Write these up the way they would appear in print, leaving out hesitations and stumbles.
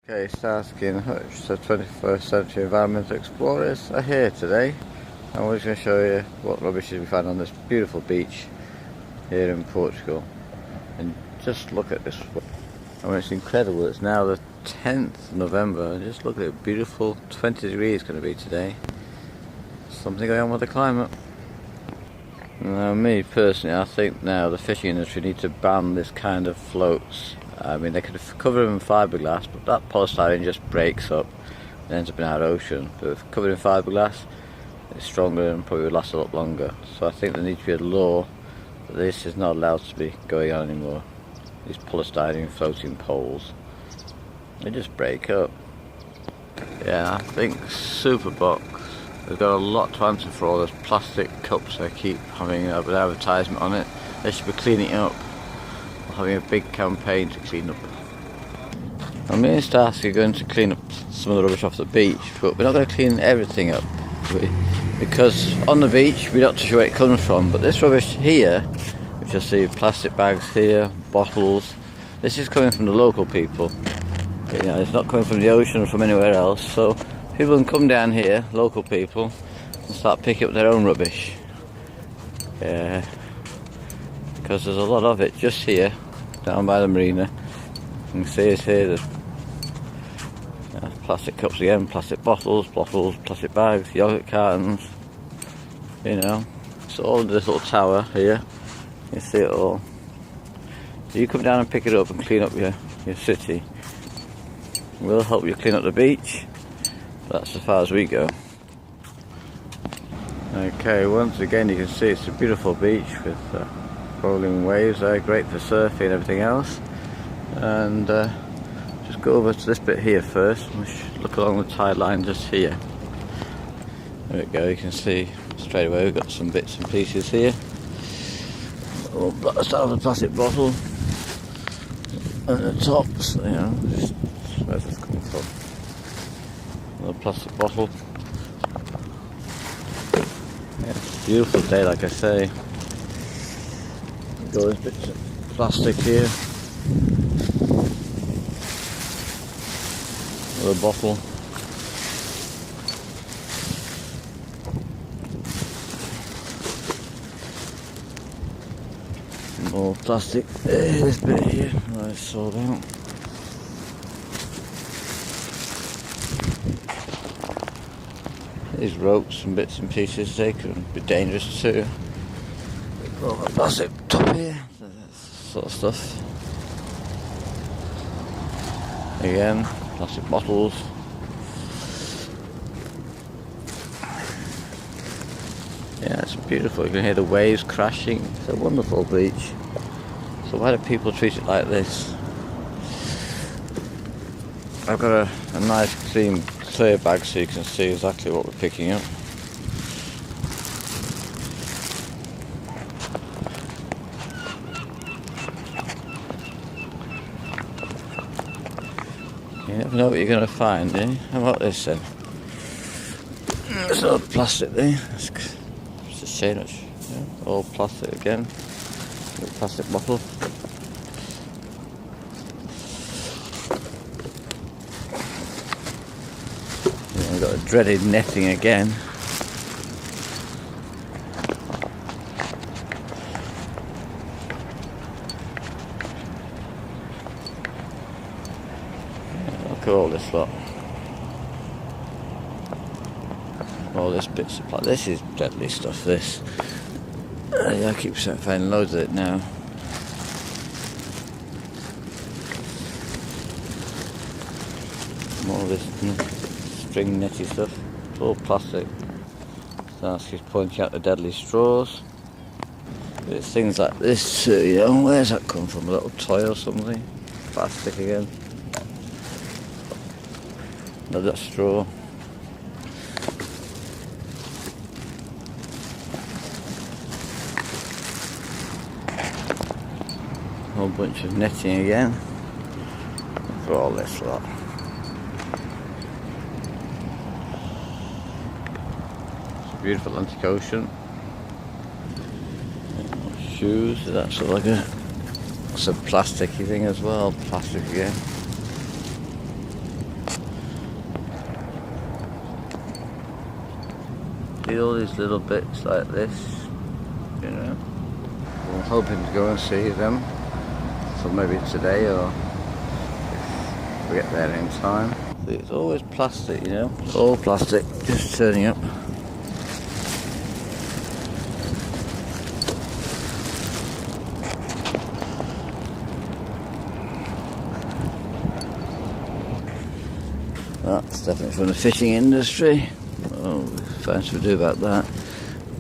Okay, Starsky and Hutch, the 21st century environmental explorers, are here today, and we're just going to show you what rubbish we found on this beautiful beach here in Portugal. And just look at this. I mean, it's incredible. It's now the 10th of November, and just look at it. Beautiful 20 degrees going to be today. Something going on with the climate. Now, me personally, I think now the fishing industry needs to ban this kind of floats. I mean, they could cover them in fiberglass, but that polystyrene just breaks up and ends up in our ocean. But if covered in fiberglass, it's stronger and probably would last a lot longer. So I think there needs to be a law that this is not allowed to be going on anymore. These polystyrene floating poles, they just break up. Yeah, I think Superbox has got a lot to answer for all those plastic cups they keep having an advertisement on it. They should be cleaning it up. Having a big campaign to clean up. I'm me and Starsky are going to clean up some of the rubbish off the beach, but we're not going to clean everything up because on the beach we're not too sure where it comes from. But this rubbish here, which you'll see plastic bags here, bottles, this is coming from the local people. You know, it's not coming from the ocean or from anywhere else. So people can come down here, local people, and start picking up their own rubbish. Yeah, because there's a lot of it just here. Down by the marina, you can see it's here. There's plastic cups again, plastic bottles, plastic bags, yogurt cartons. You know, it's all in this little tower here. You see it all. So you come down and pick it up and clean up your city. We'll help you clean up the beach. That's as far as we go. Okay, once again you can see it's a beautiful beach with rolling waves there, great for surfing and everything else. And just go over to this bit here first. Look along the tide line just here. There we go, you can see straight away we've got some bits and pieces here. Let's start with a plastic bottle. And the tops, you know, where's this coming from? Another plastic bottle. Yeah, it's a beautiful day, like I say. Got those bits of plastic here. Another bottle. More plastic. This bit here. Nice sold out. These ropes and bits and pieces, they could be dangerous too. All the plastic top here, sort of stuff. Again, plastic bottles. Yeah, it's beautiful. You can hear the waves crashing. It's a wonderful beach. So why do people treat it like this? I've got a nice clean clear bag so you can see exactly what we're picking up. You never know what you're going to find, eh? How about this then? It's all plastic there. It's a shame, all plastic again. Little plastic bottle. Yeah, we've got the dreaded netting again. Look at all this lot. All this bits of plastic. This is deadly stuff, this. Yeah, I keep finding loads of it now. More of this string netty stuff. It's all plastic. Starsky's pointing out the deadly straws. It's things like this too, you know. Where's that come from? A little toy or something? Plastic again. Another straw. A whole bunch of netting again. For all this lot. It's a beautiful Atlantic Ocean. Shoes, that's sort of like a It's a plasticky thing as well, plastic again. see all these little bits like this, you know. I'm hoping to go and see them, so maybe today or if we get there in time. See, it's always plastic, you know, all plastic, just turning up. That's definitely from the fishing industry. Oh, fancy to do about that.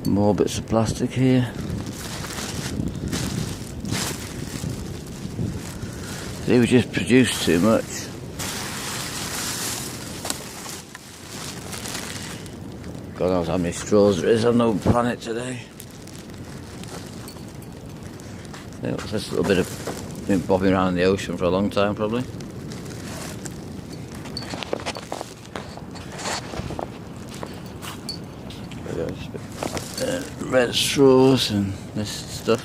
More bits of plastic here. See, we just produced too much. God knows how many straws there is on the planet today. See, what's this little bit of been bobbing around in the ocean for a long time, probably. Red straws and this stuff.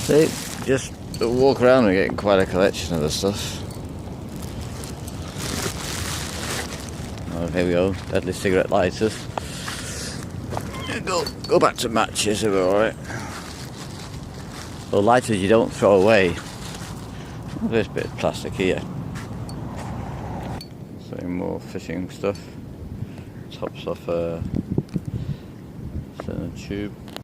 See, just walk around and get quite a collection of the stuff. Oh, here we go, deadly cigarette lighters. Go back to matches if we're alright. Well, lighters you don't throw away. There's a bit of plastic here. So more fishing stuff. Tops off a tube.